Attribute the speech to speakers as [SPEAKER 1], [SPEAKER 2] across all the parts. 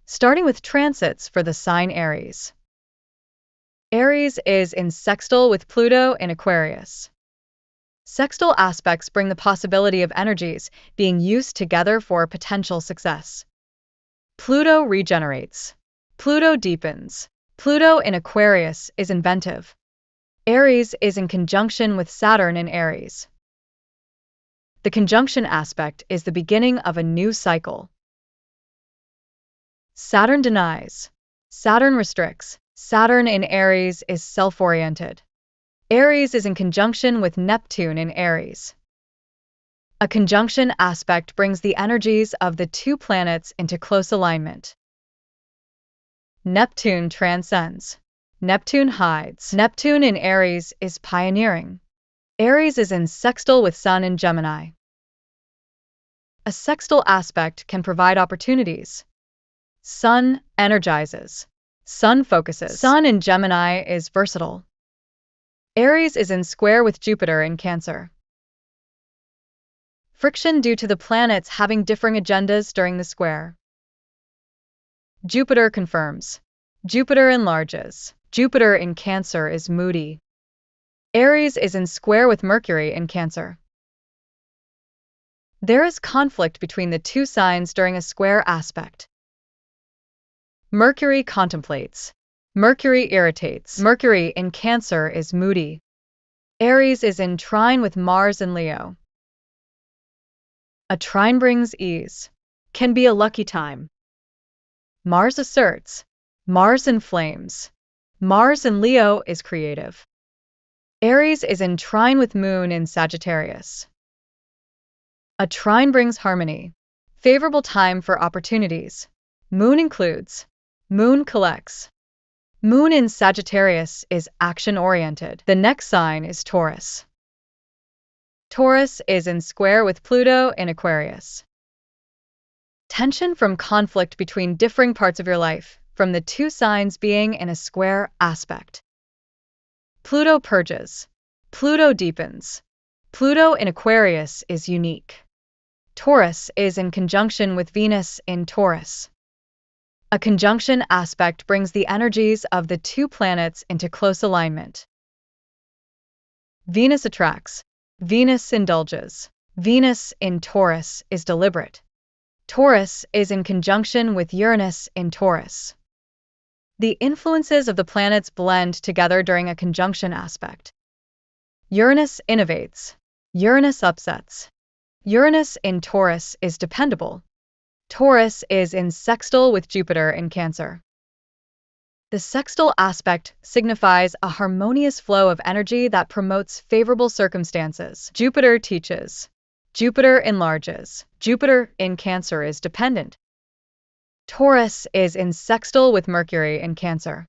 [SPEAKER 1] starting with transits for the sign Aries. Aries is in sextile with Pluto in Aquarius. Sextile aspects bring the possibility of energies being used together for potential success. Pluto regenerates. Pluto deepens. Pluto in Aquarius is inventive. Aries is in conjunction with Saturn in Aries. The conjunction aspect is the beginning of a new cycle. Saturn denies. Saturn restricts. Saturn in Aries is self-oriented. Aries is in conjunction with Neptune in Aries. A conjunction aspect brings the energies of the two planets into close alignment. Neptune transcends. Neptune hides. Neptune in Aries is pioneering. Aries is in sextile with Sun in Gemini. A sextile aspect can provide opportunities. Sun energizes. Sun focuses. Sun in Gemini is versatile. Aries is in square with Jupiter in Cancer. Friction due to the planets having differing agendas during the square. Jupiter confirms. Jupiter enlarges. Jupiter in Cancer is moody. Aries is in square with Mercury in Cancer. There is conflict between the two signs during a square aspect. Mercury contemplates. Mercury irritates. Mercury in Cancer is moody. Aries is in trine with Mars in Leo. A trine brings ease. Can be a lucky time. Mars asserts. Mars inflames. Mars in Leo is creative. Aries is in trine with Moon in Sagittarius. A trine brings harmony. Favorable time for opportunities. Moon includes. Moon collects. Moon in Sagittarius is action-oriented. The next sign is Taurus. Taurus is in square with Pluto in Aquarius. Tension from conflict between differing parts of your life, from the two signs being in a square aspect. Pluto purges. Pluto deepens. Pluto in Aquarius is unique. Taurus is in conjunction with Venus in Taurus. A conjunction aspect brings the energies of the two planets into close alignment. Venus attracts. Venus indulges. Venus in Taurus is deliberate. Taurus is in conjunction with Uranus in Taurus. The influences of the planets blend together during a conjunction aspect. Uranus innovates. Uranus upsets. Uranus in Taurus is dependable. Taurus is in sextile with Jupiter in Cancer. The sextile aspect signifies a harmonious flow of energy that promotes favorable circumstances. Jupiter teaches. Jupiter enlarges. Jupiter in Cancer is dependent. Taurus is in sextile with Mercury in Cancer.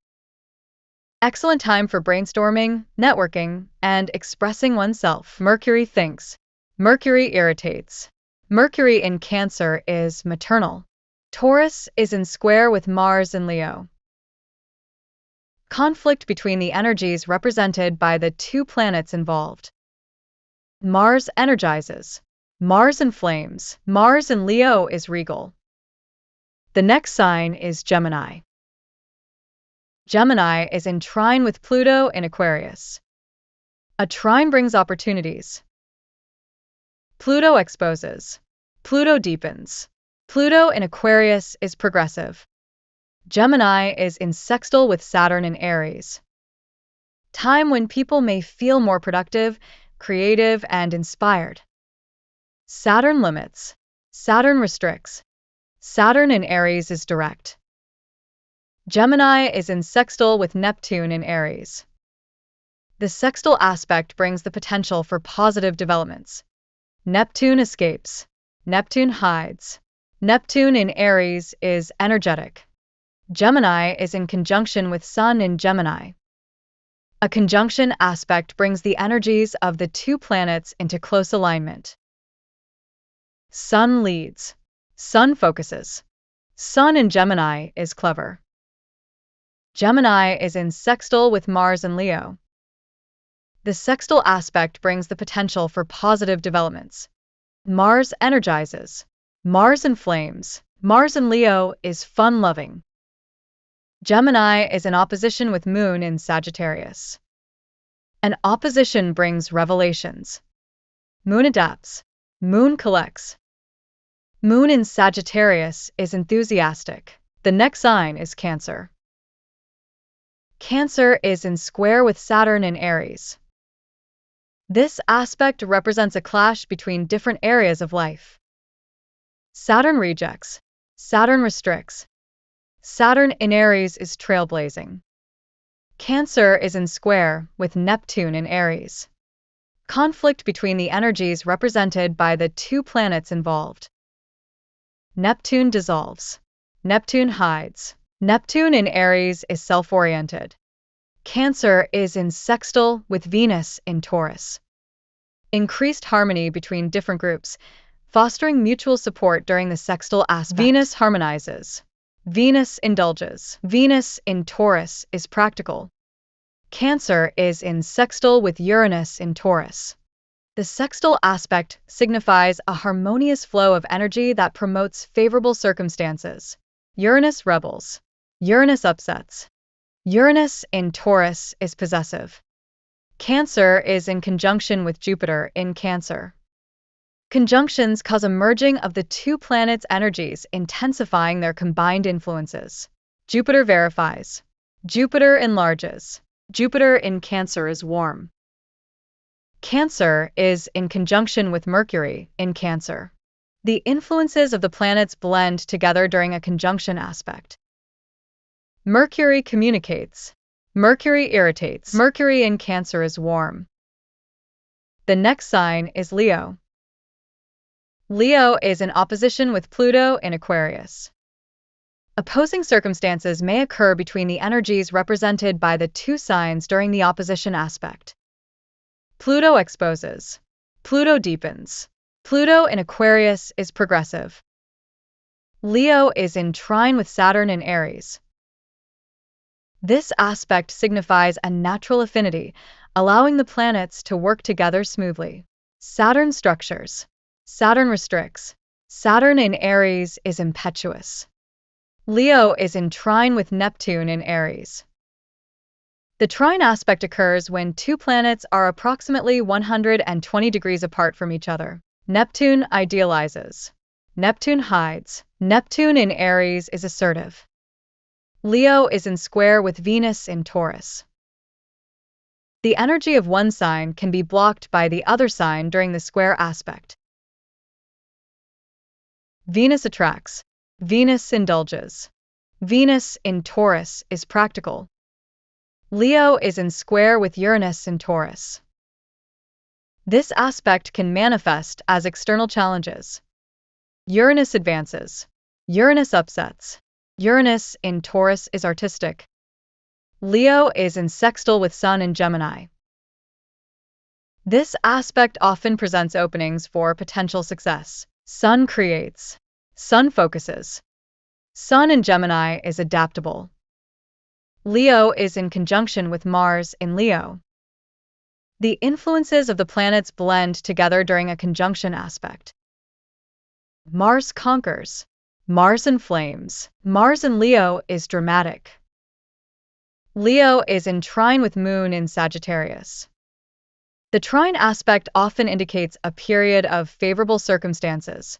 [SPEAKER 1] Excellent time for brainstorming, networking, and expressing oneself. Mercury thinks. Mercury irritates. Mercury in Cancer is maternal. Taurus is in square with Mars in Leo. Conflict between the energies represented by the two planets involved. Mars energizes. Mars inflames. Mars in Leo is regal. The next sign is Gemini. Gemini is in trine with Pluto in Aquarius. A trine brings opportunities. Pluto exposes. Pluto deepens. Pluto in Aquarius is progressive. Gemini is in sextile with Saturn in Aries. Time when people may feel more productive, creative, and inspired. Saturn limits. Saturn restricts. Saturn in Aries is direct. Gemini is in sextile with Neptune in Aries. The sextile aspect brings the potential for positive developments. Neptune escapes. Neptune hides. Neptune in Aries is energetic. Gemini is in conjunction with Sun in Gemini. A conjunction aspect brings the energies of the two planets into close alignment. Sun leads. Sun focuses. Sun in Gemini is clever. Gemini is in sextile with Mars in Leo. The sextile aspect brings the potential for positive developments. Mars energizes. Mars inflames. Mars in Leo is fun-loving. Gemini is in opposition with Moon in Sagittarius. An opposition brings revelations. Moon adapts. Moon collects. Moon in Sagittarius is enthusiastic. The next sign is Cancer. Cancer is in square with Saturn in Aries. This aspect represents a clash between different areas of life. Saturn rejects. Saturn restricts. Saturn in Aries is trailblazing. Cancer is in square with Neptune in Aries. Conflict between the energies represented by the two planets involved. Neptune dissolves. Neptune hides. Neptune in Aries is self-oriented. Cancer is in sextile with Venus in Taurus. Increased harmony between different groups, fostering mutual support during the sextile aspect. Venus harmonizes. Venus indulges. Venus in Taurus is practical. Cancer is in sextile with Uranus in Taurus. The sextile aspect signifies a harmonious flow of energy that promotes favorable circumstances. Uranus rebels. Uranus upsets. Uranus in Taurus is possessive. Cancer is in conjunction with Jupiter in Cancer. Conjunctions cause a merging of the two planets' energies, intensifying their combined influences. Jupiter verifies. Jupiter enlarges. Jupiter in Cancer is warm. Cancer is in conjunction with Mercury in Cancer. The influences of the planets blend together during a conjunction aspect. Mercury communicates. Mercury irritates. Mercury in Cancer is warm. The next sign is Leo. Leo is in opposition with Pluto in Aquarius. Opposing circumstances may occur between the energies represented by the two signs during the opposition aspect. Pluto exposes. Pluto deepens. Pluto in Aquarius is progressive. Leo is in trine with Saturn in Aries. This aspect signifies a natural affinity, allowing the planets to work together smoothly. Saturn structures. Saturn restricts. Saturn in Aries is impetuous. Leo is in trine with Neptune in Aries. The trine aspect occurs when two planets are approximately 120 degrees apart from each other. Neptune idealizes. Neptune hides. Neptune in Aries is assertive. Leo is in square with Venus in Taurus. The energy of one sign can be blocked by the other sign during the square aspect. Venus attracts. Venus indulges. Venus in Taurus is practical. Leo is in square with Uranus in Taurus. This aspect can manifest as external challenges. Uranus advances. Uranus upsets. Uranus in Taurus is artistic. Leo is in sextile with Sun in Gemini. This aspect often presents openings for potential success. Sun creates. Sun focuses. Sun in Gemini is adaptable. Leo is in conjunction with Mars in Leo. The influences of the planets blend together during a conjunction aspect. Mars conquers. Mars inflames. Mars in Leo is dramatic. Leo is in trine with Moon in Sagittarius. The trine aspect often indicates a period of favorable circumstances.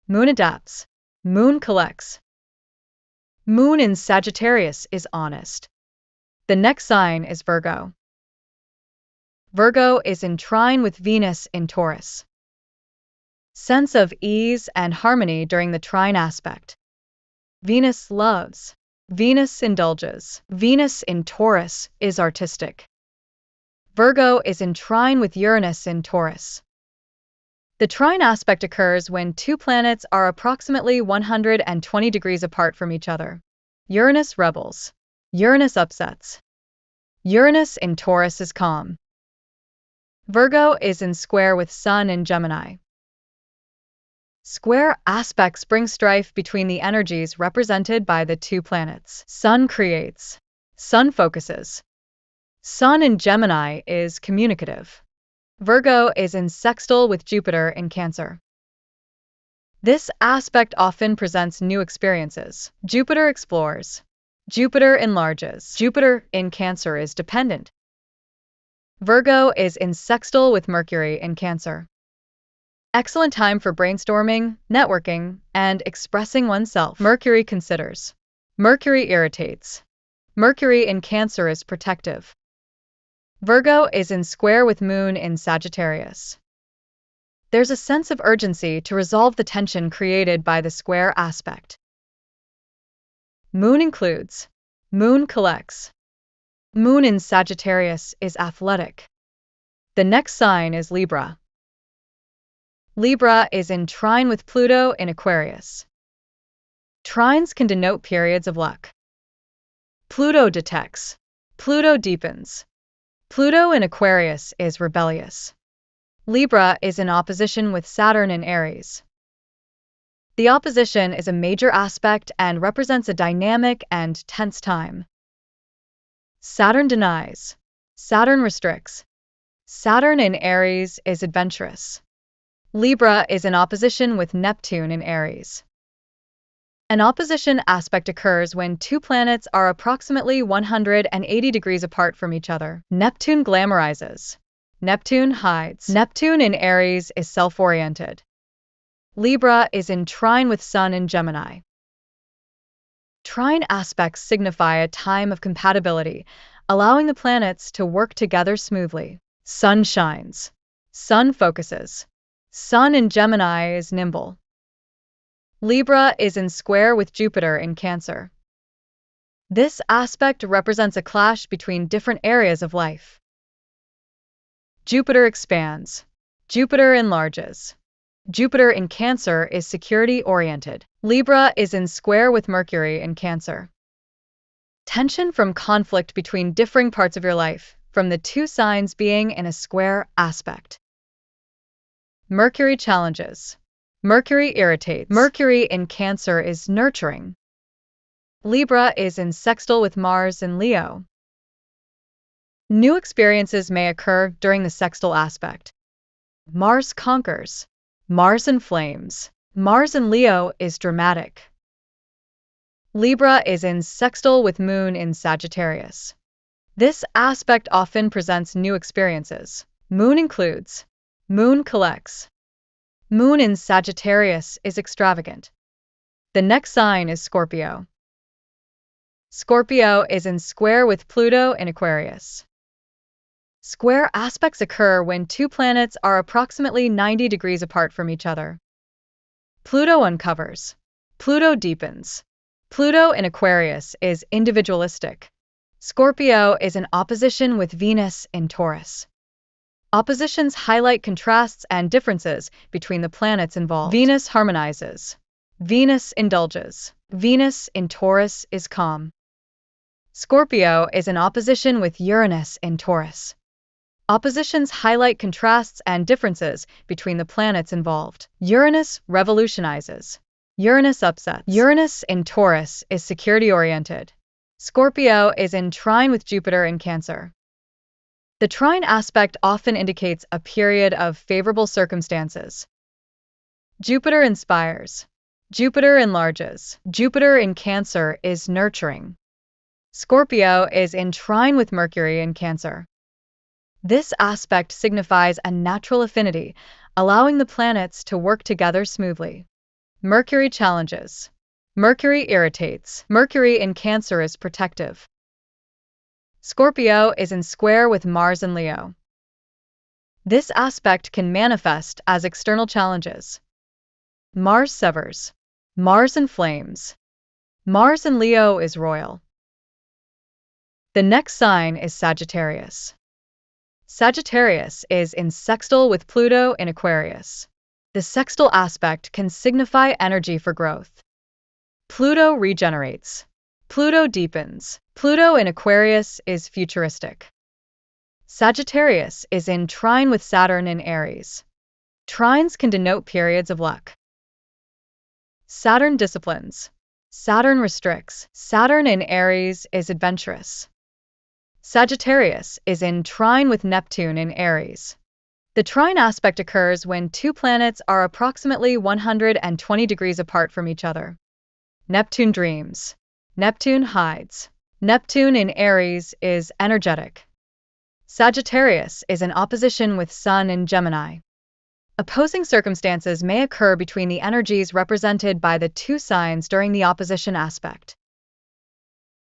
[SPEAKER 1] Moon adapts. Moon collects. Moon in Sagittarius is honest. The next sign is Virgo. Virgo is in trine with Venus in Taurus. Sense of ease and harmony during the trine aspect. Venus loves. Venus indulges. Venus in Taurus is artistic. Virgo is in trine with Uranus in Taurus. The trine aspect occurs when two planets are approximately 120 degrees apart from each other. Uranus rebels. Uranus upsets. Uranus in Taurus is calm. Virgo is in square with Sun in Gemini. Square aspects bring strife between the energies represented by the two planets. Sun creates. Sun focuses. Sun in Gemini is communicative. Virgo is in sextile with Jupiter in Cancer. This aspect often presents new experiences. Jupiter explores. Jupiter enlarges. Jupiter in Cancer is dependent. Virgo is in sextile with Mercury in Cancer. Excellent time for brainstorming, networking, and expressing oneself. Mercury considers. Mercury irritates. Mercury in Cancer is protective. Virgo is in square with Moon in Sagittarius. There's a sense of urgency to resolve the tension created by the square aspect. Moon includes. Moon collects. Moon in Sagittarius is athletic. The next sign is Libra. Libra is in trine with Pluto in Aquarius. Trines can denote periods of luck. Pluto detects. Pluto deepens. Pluto in Aquarius is rebellious. Libra is in opposition with Saturn in Aries. The opposition is a major aspect and represents a dynamic and tense time. Saturn denies. Saturn restricts. Saturn in Aries is adventurous. Libra is in opposition with Neptune in Aries. An opposition aspect occurs when two planets are approximately 180 degrees apart from each other. Neptune glamorizes. Neptune hides. Neptune in Aries is self-oriented. Libra is in trine with Sun in Gemini. Trine aspects signify a time of compatibility, allowing the planets to work together smoothly. Sun shines. Sun focuses. Sun in Gemini is nimble. Libra is in square with Jupiter in Cancer. This aspect represents a clash between different areas of life. Jupiter expands. Jupiter enlarges. Jupiter in Cancer is security-oriented. Libra is in square with Mercury in Cancer. Tension from conflict between differing parts of your life, from the two signs being in a square aspect. Mercury challenges. Mercury irritates. Mercury in Cancer is nurturing. Libra is in sextile with Mars in Leo. New experiences may occur during the sextile aspect. Mars conquers. Mars inflames. Mars in Leo is dramatic. Libra is in sextile with Moon in Sagittarius. This aspect often presents new experiences. Moon includes. Moon collects. Moon in Sagittarius is extravagant. The next sign is Scorpio. Scorpio is in square with Pluto in Aquarius. Square aspects occur when two planets are approximately 90 degrees apart from each other. Pluto uncovers. Pluto deepens. Pluto in Aquarius is individualistic. Scorpio is in opposition with Venus in Taurus. Oppositions highlight contrasts and differences between the planets involved. Venus harmonizes. Venus indulges. Venus in Taurus is calm. Scorpio is in opposition with Uranus in Taurus. Oppositions highlight contrasts and differences between the planets involved. Uranus revolutionizes. Uranus upsets. Uranus in Taurus is security-oriented. Scorpio is in trine with Jupiter in Cancer. The trine aspect often indicates a period of favorable circumstances. Jupiter inspires. Jupiter enlarges. Jupiter in Cancer is nurturing. Scorpio is in trine with Mercury in Cancer. This aspect signifies a natural affinity, allowing the planets to work together smoothly. Mercury challenges. Mercury irritates. Mercury in Cancer is protective. Scorpio is in square with Mars in Leo. This aspect can manifest as external challenges. Mars severs. Mars inflames. Mars in Leo is royal. The next sign is Sagittarius. Sagittarius is in sextile with Pluto in Aquarius. The sextile aspect can signify energy for growth. Pluto regenerates. Pluto deepens. Pluto in Aquarius is futuristic. Sagittarius is in trine with Saturn in Aries. Trines can denote periods of luck. Saturn disciplines. Saturn restricts. Saturn in Aries is adventurous. Sagittarius is in trine with Neptune in Aries. The trine aspect occurs when two planets are approximately 120 degrees apart from each other. Neptune dreams. Neptune hides. Neptune in Aries is energetic. Sagittarius is in opposition with Sun in Gemini. Opposing circumstances may occur between the energies represented by the two signs during the opposition aspect.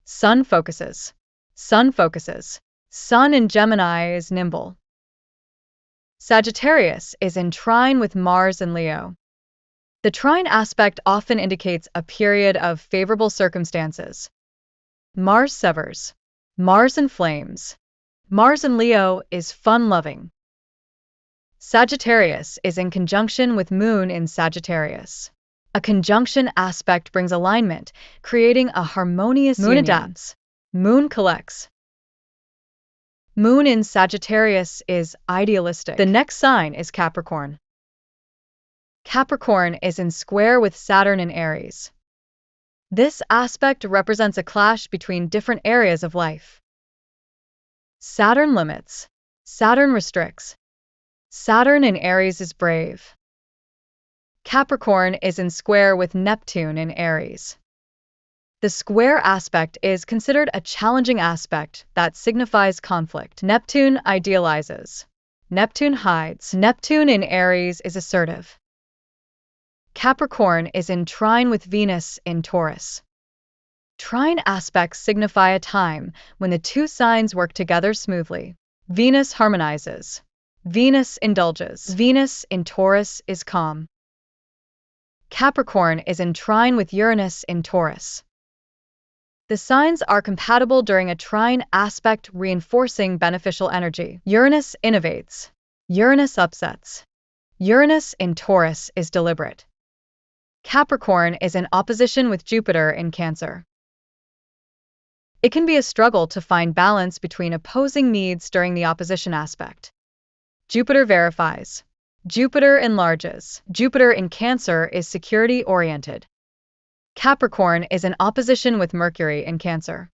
[SPEAKER 1] Sun focuses. Sun focuses. Sun in Gemini is nimble. Sagittarius is in trine with Mars in Leo. The trine aspect often indicates a period of favorable circumstances. Mars severs. Mars inflames. Mars in Leo is fun-loving. Sagittarius is in conjunction with Moon in Sagittarius. A conjunction aspect brings alignment, creating a harmonious union. Moon adapts. Moon collects. Moon in Sagittarius is idealistic. The next sign is Capricorn. Capricorn is in square with Saturn in Aries. This aspect represents a clash between different areas of life. Saturn limits. Saturn restricts. Saturn in Aries is brave. Capricorn is in square with Neptune in Aries. The square aspect is considered a challenging aspect that signifies conflict. Neptune idealizes. Neptune hides. Neptune in Aries is assertive. Capricorn is in trine with Venus in Taurus. Trine aspects signify a time when the two signs work together smoothly. Venus harmonizes. Venus indulges. Venus in Taurus is calm. Capricorn is in trine with Uranus in Taurus. The signs are compatible during a trine aspect, reinforcing beneficial energy. Uranus innovates. Uranus upsets. Uranus in Taurus is deliberate. Capricorn is in opposition with Jupiter in Cancer. It can be a struggle to find balance between opposing needs during the opposition aspect. Jupiter verifies. Jupiter enlarges. Jupiter in Cancer is security-oriented. Capricorn is in opposition with Mercury in Cancer.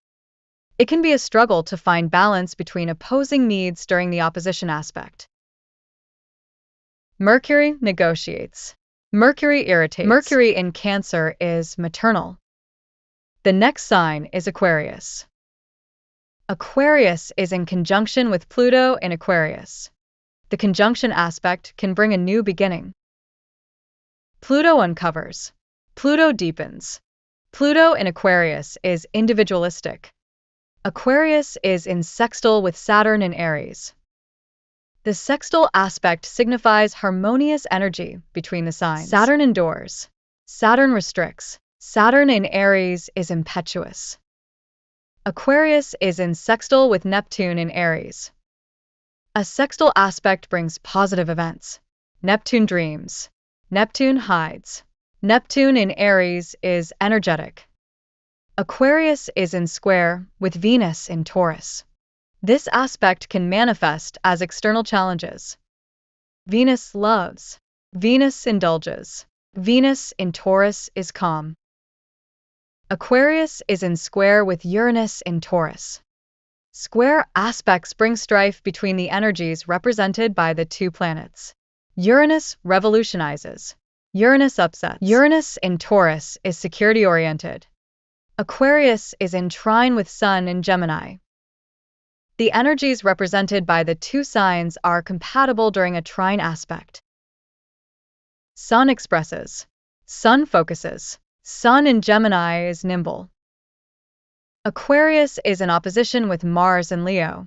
[SPEAKER 1] It can be a struggle to find balance between opposing needs during the opposition aspect. Mercury negotiates. Mercury irritates. Mercury in Cancer is maternal. The next sign is Aquarius. Aquarius is in conjunction with Pluto in Aquarius. The conjunction aspect can bring a new beginning. Pluto uncovers. Pluto deepens. Pluto in Aquarius is individualistic. Aquarius is in sextile with Saturn in Aries. The sextile aspect signifies harmonious energy between the signs. Saturn endures. Saturn restricts. Saturn in Aries is impetuous. Aquarius is in sextile with Neptune in Aries. A sextile aspect brings positive events. Neptune dreams. Neptune hides. Neptune in Aries is energetic. Aquarius is in square with Venus in Taurus. This aspect can manifest as external challenges. Venus loves. Venus indulges. Venus in Taurus is calm. Aquarius is in square with Uranus in Taurus. Square aspects bring strife between the energies represented by the two planets. Uranus revolutionizes. Uranus upsets. Uranus in Taurus is security-oriented. Aquarius is in trine with Sun in Gemini. The energies represented by the two signs are compatible during a trine aspect. Sun expresses. Sun focuses. Sun in Gemini is nimble. Aquarius is in opposition with Mars in Leo.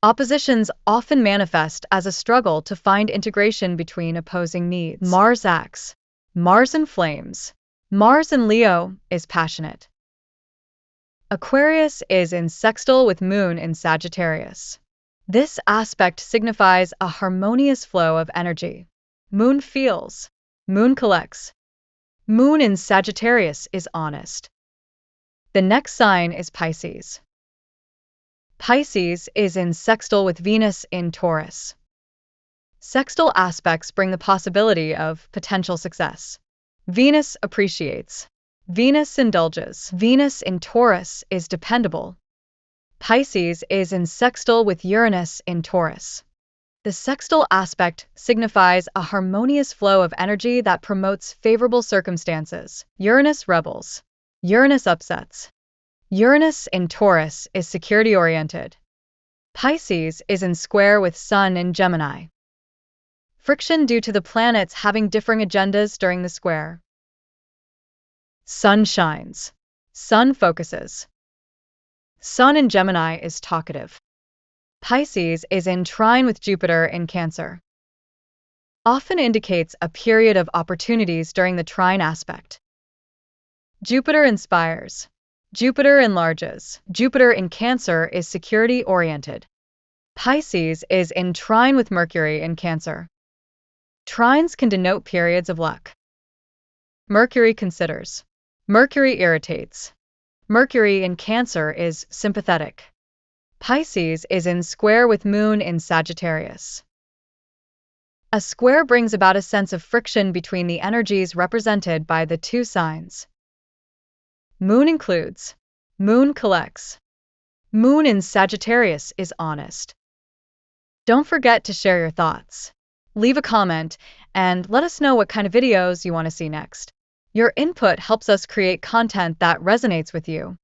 [SPEAKER 1] Oppositions often manifest as a struggle to find integration between opposing needs. Mars acts. Mars inflames. Mars in Leo is passionate. Aquarius is in sextile with Moon in Sagittarius. This aspect signifies a harmonious flow of energy. Moon feels. Moon collects. Moon in Sagittarius is honest. The next sign is Pisces. Pisces is in sextile with Venus in Taurus. Sextile aspects bring the possibility of potential success. Venus appreciates. Venus indulges. Venus in Taurus is dependable. Pisces is in sextile with Uranus in Taurus. The sextile aspect signifies a harmonious flow of energy that promotes favorable circumstances. Uranus rebels. Uranus upsets. Uranus in Taurus is security-oriented. Pisces is in square with Sun in Gemini. Friction due to the planets having differing agendas during the square. Sun shines. Sun focuses. Sun in Gemini is talkative. Pisces is in trine with Jupiter in Cancer. Often indicates a period of opportunities during the trine aspect. Jupiter inspires. Jupiter enlarges. Jupiter in Cancer is security-oriented. Pisces is in trine with Mercury in Cancer. Trines can denote periods of luck. Mercury considers. Mercury irritates. Mercury in Cancer is sympathetic. Pisces is in square with Moon in Sagittarius. A square brings about a sense of friction between the energies represented by the two signs. Moon includes. Moon collects. Moon in Sagittarius is honest. Don't forget to share your thoughts. Leave a comment and let us know what kind of videos you want to see next. Your input helps us create content that resonates with you.